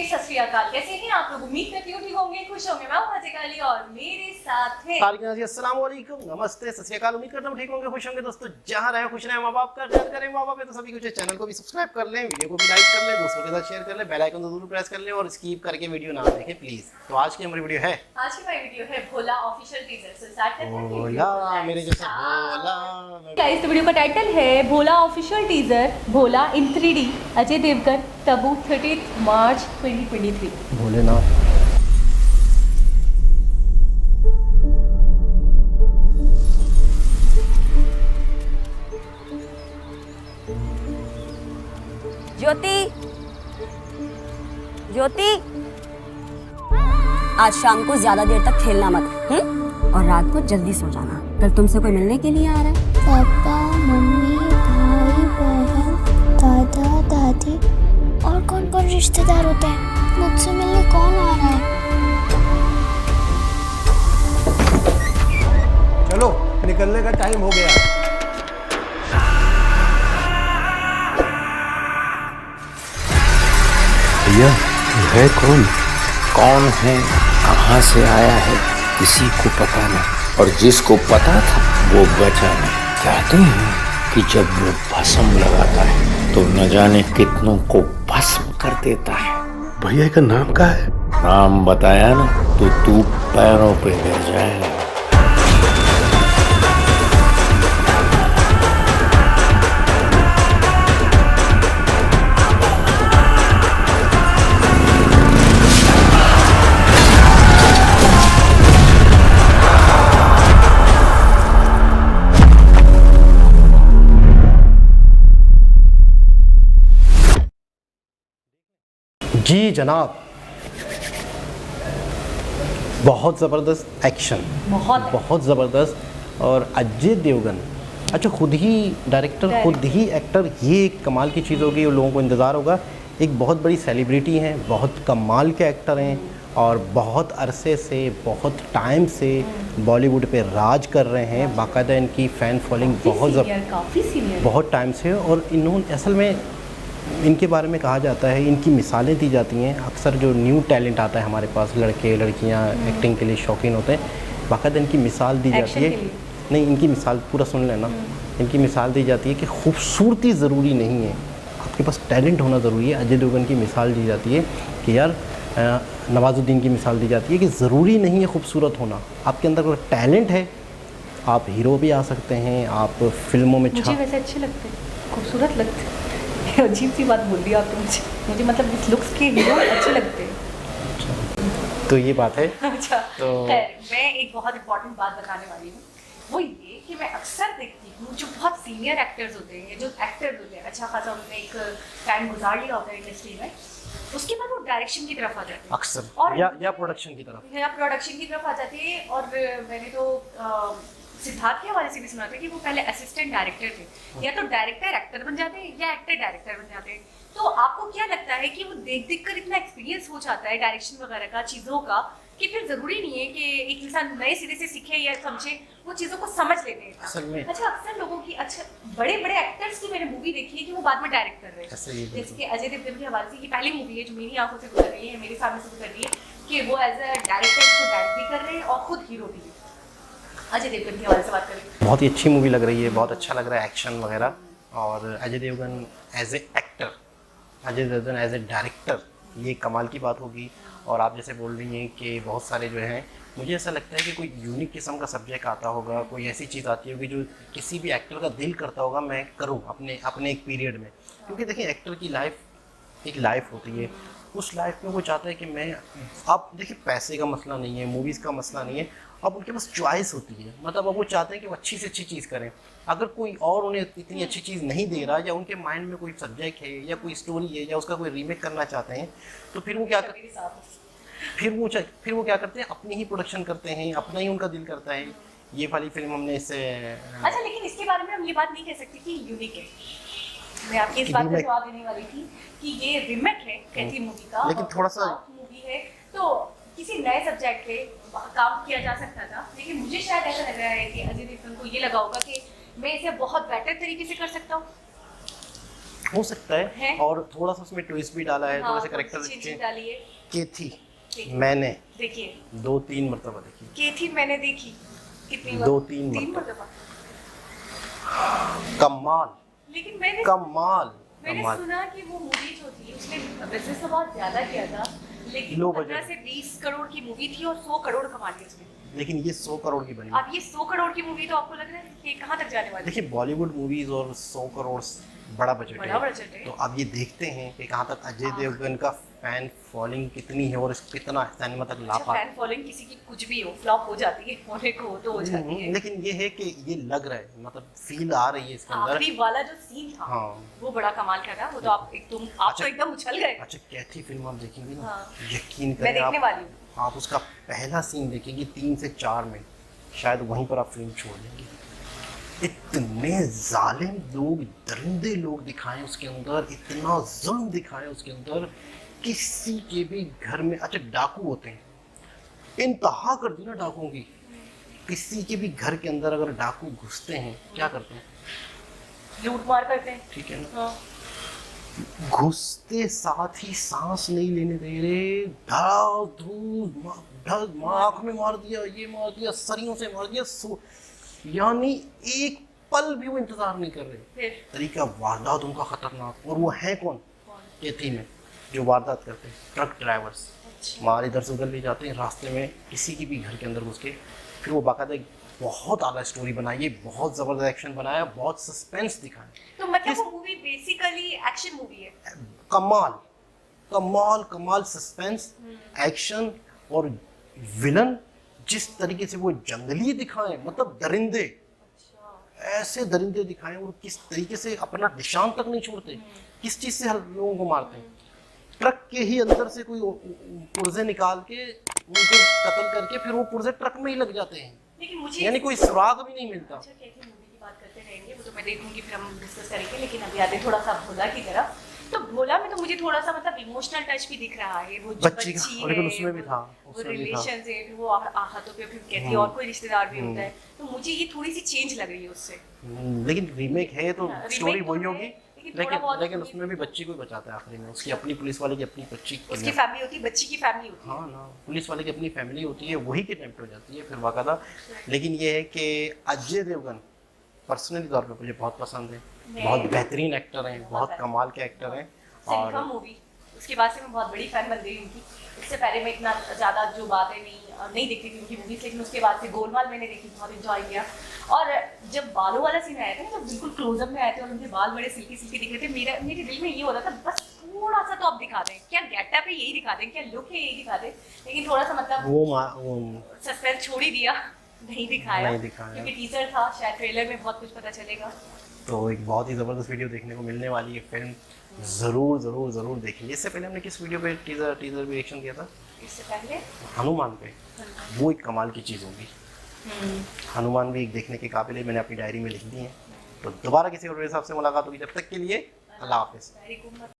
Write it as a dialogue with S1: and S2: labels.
S1: सत श्री अकाल। कैसे हैं आप लोग? उम्मीद करती हूँ ठीक होंगे, खुश होंगे। मैं हूं हाजिक अली और मेरे साथ है
S2: अस्सलाम वालेकुम, नमस्ते, सत श्री अकाल। उम्मीद करता हूँ ठीक होंगे, खुश होंगे। दोस्तों जहाँ रहे खुश रहे, माँ बाप का ख्याल करें। माँ बाप है तो सभी कुछ है। चैनल को भी सब्सक्राइब कर लें, वीडियो को भी लाइक कर लें, दोस्तों के साथ शेयर कर लें, बेल आइकन तो जरूर प्रेस कर लें और स्किप करके वीडियो ना देखें प्लीज। तो आज की हमारी वीडियो है,
S1: आज की हमारी वीडियो है भोला ऑफिशियल टीजर। से स्टार्ट करते हैं।
S2: भोला मेरे जैसा भोला।
S1: गाइस, तो वीडियो का टाइटल है भोला ऑफिशियल टीजर, भोला इन 3D, अजय देवगन, तब्बू, 30 मार्च 2023।
S2: भोलेनाथ।
S3: ज्योति, ज्योति, आज शाम को ज्यादा देर तक खेलना मत, और रात को जल्दी सो जाना। कल तुमसे कोई मिलने के लिए आ रहा है।
S4: पापा, मम्मी, भाई, बहन, दादा, दादी और कौन कौन रिश्तेदार होते हैं? मुझसे मिलने कौन आ रहा है?
S5: चलो निकलने का टाइम हो गया।
S6: भैया है कौन? कौन है, कहाँ से आया है, किसी को पता नहीं, और जिसको पता था वो बचा नहीं। कहते हैं कि जब वो भस्म लगाता है तो न जाने कितनों को भस्म कर देता है।
S5: भैया का नाम क्या है?
S6: नाम बताया ना तो तू पैरों पे गिर जाएगा।
S2: जी जनाब, बहुत ज़बरदस्त एक्शन, बहुत ज़बरदस्त। और अजय देवगन, अच्छा खुद ही डायरेक्टर, खुद ही एक्टर, ये एक कमाल की चीज़ होगी और लोगों को इंतज़ार होगा। एक बहुत बड़ी सेलिब्रिटी हैं, बहुत कमाल के एक्टर हैं और बहुत अरसे से, बहुत टाइम से बॉलीवुड पे राज कर रहे हैं। बाकायदा इनकी फ़ैन फॉलोइंग
S1: काफ़ी सीनियर,
S2: बहुत टाइम से। और इन्होंने असल में इनके बारे में कहा जाता है, इनकी मिसालें दी जाती हैं। अक्सर जो न्यू टैलेंट आता है हमारे पास, लड़के लड़कियां एक्टिंग के लिए शौकीन होते हैं, बाकायदा इनकी मिसाल दी जाती है। नहीं, इनकी मिसाल पूरा सुन लेना। इनकी मिसाल दी जाती है कि खूबसूरती ज़रूरी नहीं है, आपके पास टैलेंट होना ज़रूरी है। अजय देवगन की मिसाल दी जाती है कि यार, नवाजुद्दीन की मिसाल दी जाती है कि ज़रूरी नहीं है खूबसूरत होना, आपके अंदर कोई टैलेंट है, आप हीरो भी आ सकते हैं, आप फिल्मों में
S1: मुझे वैसे अच्छे लगते हैं, खूबसूरत लगते हैं। अजीब सी बात बोल दी आपने मुझे मतलब इस लुक्स के हीरो अच्छे लगते हैं।
S2: तो ये बात है।
S1: अच्छा,
S2: तो
S1: मैं एक बहुत इंपॉर्टेंट बात बताने वाली हूँ। वो ये कि मैं अक्सर देखती हूँ जो बहुत सीनियर एक्टर्स होते हैं, जो एक्टर्स होते हैं, अच्छा खासा उन्होंने एक टाइम गुजार लिया होता है इंडस्ट्री में, उसके बाद वो डायरेक्शन की तरफ आ जाते हैं
S2: अक्सर,
S1: और
S2: या प्रोडक्शन की तरफ
S1: आ जाते हैं। और मैंने तो सिद्धार्थ के हवाले से भी सुना था कि वो पहले असिस्टेंट डायरेक्टर थे, या तो डायरेक्टर एक्टर बन जाते हैं या एक्टर डायरेक्टर बन जाते हैं। तो आपको क्या लगता है कि वो देख कर इतना एक्सपीरियंस हो जाता है डायरेक्शन वगैरह का, चीज़ों का, कि फिर जरूरी नहीं है कि एक इंसान नए सिरे से सीखे या समझे, वो चीज़ों को समझ लेते हैं
S2: असल में।
S1: अच्छा, अक्सर लोगों की, अच्छा बड़े बड़े एक्टर्स की मैंने मूवी देखी है कि वो बाद में डायरेक्ट कर रहे हैं। जैसे कि अजय देवगन के हवाले से ये पहली मूवी है जो मेरी आंखों से गुजर रही है, मेरे सामने से गुजर रही है, कि वो एज अ डायरेक्टर को डायरेक्ट भी कर रहे हैं और खुद हीरो भी है। अजय देवगन के हवाले से बात करें,
S2: बहुत ही अच्छी मूवी लग रही है, बहुत अच्छा लग रहा है एक्शन वगैरह। और Ajay Devgan as a actor, Ajay Devgan as a director, ये कमाल की बात होगी। और आप जैसे बोल रही हैं कि बहुत सारे जो हैं, मुझे ऐसा लगता है कि कोई यूनिक किस्म का सब्जेक्ट आता होगा, कोई ऐसी चीज़ आती होगी जो किसी भी एक्टर का दिल करता होगा मैं करूँ अपने एक पीरियड में। क्योंकि देखिए, एक्टर की लाइफ एक लाइफ होती है, उस लाइफ में वो चाहता है कि मैं, अब देखिए पैसे का मसला नहीं है, मूवीज़ का मसला नहीं है, अब उनके पास चॉइस होती है। मतलब अब वो चाहते हैं कि वो अच्छी से अच्छी चीज़ करें। अगर कोई और उन्हें इतनी अच्छी चीज़ नहीं दे रहा, या उनके माइंड में कोई सब्जेक्ट है या कोई स्टोरी है या उसका कोई रीमेक करना चाहते हैं, तो फिर वो क्या करते हैं, अपनी ही प्रोडक्शन करते हैं, अपना ही उनका दिल करता है। ये वाली फिल्म हमने इससे,
S1: अच्छा, लेकिन इसके बारे में हम ये बात नहीं कह सकते कि यूनिक है। मैं आपकी इस बात का जवाब देने वाली थी कि ये रीमेक है कैथी मूवी का,
S2: लेकिन थोड़ा सा
S1: मूवी है, तो किसी नए सब्जेक्ट पे काम किया जा सकता था। लेकिन मुझे शायद ऐसा लग रहा है कि अजय देवगन को ये लगा होगा कि मैं इसे बहुत बेटर तरीके से कर सकता हूँ।
S2: हो सकता है
S1: है?
S2: और थोड़ा सा उसमें ट्विस्ट भी डाला है, थोड़ा सा
S1: थोड़ी
S2: करेक्टर
S1: सी चेंज डाली है।
S2: केथी
S1: ठीक।
S2: मैंने
S1: देखिए
S2: 2-3 मरतबा देखी,
S1: केथी मैंने देखी कितनी बार?
S2: 2-3
S1: तीन
S2: मरतबा।
S1: मरतबा।
S2: कमाल
S1: लेकिन मैंने
S2: कमाल
S1: सुना कि वो मूवी जो थी उसने बिजनेस तो बहुत ज्यादा किया था, लेकिन
S2: लो
S1: 15
S2: बजट।
S1: से 20 करोड़ की मूवी थी और 100 करोड़ कमा लिया उसने।
S2: लेकिन ये 100 करोड़ की बनी।
S1: अब ये 100 करोड़ की मूवी तो आपको लग रहा है कि कहाँ तक जाने वाली है?
S2: देखिए बॉलीवुड मूवीज और 100 करोड़ बड़ा बजट
S1: बड़ा
S2: है,
S1: बजट है।
S2: तो अब ये देखते हैं कि कहाँ तक अजय देवगन का फैन फॉलोइंग कितनी है और कितना सिनेमा तक ला
S1: अच्छा,
S2: पाता
S1: फैन फॉलोइंग किसी की कुछ भी हो, फ्लॉप हो जाती है, होने को तो हो जाती है।
S2: लेकिन ये है कि ये लग रहा है, मतलब फील आ रही है इसके अंदर।
S1: आखिरी वाला जो सीन था
S2: हाँ।
S1: वो बड़ा कमाल का था, वो तो आप
S2: अच्छा।
S1: तो एकदम उछल गए।
S2: अच्छा कैथी फिल्म आप देखेंगे ना,
S1: हाँ।
S2: यकीन
S1: मैं
S2: करें
S1: देखने
S2: आप,
S1: वाली हूँ।
S2: आप उसका पहला सीन देखेंगे 3 से 4 में, शायद वहीं पर आप फिल्म छोड़ देंगे। इतने जालिम लोग, दरिंदे लोग दिखाए उसके अंदर, इतना जुल्म दिखाए उसके अंदर, किसी के भी घर में। अच्छा डाकू होते हैं, इंतहा कर दी ना डाकुओं की। किसी के भी घर के अंदर अगर डाकू घुसते हैं क्या करते हैं?
S1: लूट मार करते हैं।
S2: ठीक है ना,
S1: हाँ।
S2: घुसते साथ ही सांस नहीं लेने दे रहे, आँख में मार दिया, ये मार दिया, सरियों से मार दिया, यानी एक पल भी वो इंतजार नहीं कर रहे।
S1: फिर
S2: तरीका वारदात उनका खतरनाक। और वो है कौन केथी में जो वारदात करते हैं? Truck drivers. माल इधर से उधर ले जाते हैं, रास्ते में किसी की भी घर के अंदर घुस के, फिर वो बाकायदा एक बहुत आला स्टोरी बनाई है, बहुत जबरदस्त एक्शन बनाया, बहुत सस्पेंस दिखाया।
S1: तो मतलब वो मूवी बेसिकली एक्शन मूवी है।
S2: कमाल कमाल कमाल सस्पेंस, एक्शन और विलन जिस तरीके से वो जंगली दिखाए, मतलब दरिंदे, ऐसे दरिंदे दिखाए, और किस तरीके से अपना निशान तक नहीं छोड़ते, किस चीज से लोगों को मारते हैं। ट्रक के ही अंदर से कोई पुर्जे निकाल के उनको कत्ल करके फिर वो पुर्जे ट्रक में ही लग जाते हैं,
S1: लेकिन मुझे
S2: यानी कोई सुराग भी नहीं मिलता।
S1: अच्छा कैसी मूवी की बात करते रहेंगे, वो तो मैं देखूंगी, फिर हम डिस्कस करेंगे। लेकिन अभी आते थोड़ा सा भोला की तरफ। तो भोला में तो मुझे थोड़ा सा मतलब इमोशनल टच भी दिख रहा है, वो जो
S2: बच्ची का,
S1: बच्ची
S2: और लेकिन
S1: है,
S2: उसमें भी था,
S1: वो
S2: उसमें भी था।
S1: रिलेशन से, फिर वो हाथों पे फिर कहती है और कोई रिश्तेदार भी होता है, तो मुझे ये थोड़ी सी चेंज लग रही है उससे।
S2: लेकिन रीमेक है तो
S1: हाँ,
S2: स्टोरी
S1: remake तो
S2: वही
S1: है,
S2: होगी,
S1: लेकिन थोड़ा बहुत
S2: लेकिन
S1: उसमें-
S2: उसमें भी बच्ची को ही बचाता है आखिरी में, उसकी अपनी पुलिस वाले की अपनी बच्ची
S1: उसकी
S2: kidnap-
S1: फैमिली होती है, बच्ची की फैमिली होती है।
S2: हाँ ना, पुलिस वाले की अपनी फैमिली होती है, वही किडनैप हो जाती है फिर बाकायदा। लेकिन ये है कि अजय देवगन पर्सनली तौर पे मुझे बहुत पसंद है, बहुत बेहतरीन एक्टर हैं, बहुत कमाल के एक्टर हैं।
S1: सिंघम
S2: और
S1: मूवी, उसके बाद से मैं बहुत बड़ी फैन बन गई उनकी। इससे पहले मैं इतना ज़्यादा जो बातें नहीं देखती थी उनकी मूवीज, लेकिन उसके बाद से गोलमाल मैंने देखी, बहुत एंजॉय किया। और जब बालों वाला सीन आया था ना, जब बिल्कुल क्लोजअप में आए थे और उनके बाल बड़े सिल्की सिल्की दिख रहे थे, मेरे दिल में ये हो रहा था बस थोड़ा सा तो आप दिखा दें, क्या गेटअप है यही दिखा दें, क्या लुक है यही दिखा दें, लेकिन थोड़ा सा मतलब
S2: वो
S1: सस्पेंस छोड़ ही दिया, नहीं दिखाया क्योंकि टीजर था, शायद ट्रेलर में बहुत कुछ पता चलेगा।
S2: तो एक बहुत ही ज़बरदस्त वीडियो देखने को मिलने वाली है, फिल्म ज़रूर ज़रूर ज़रूर देखेंगे। इससे पहले हमने किस वीडियो पे टीजर भी रिएक्शन किया था?
S1: इससे पहले
S2: हनुमान पे, वो एक कमाल की चीज़ होगी। हनुमान भी एक देखने के काबिल है, मैंने अपनी डायरी में लिख दी है। तो दोबारा किसी और हिसाब से मुलाकात होगी, जब तक के लिए अल्लाह हाफिज़।
S1: Very good.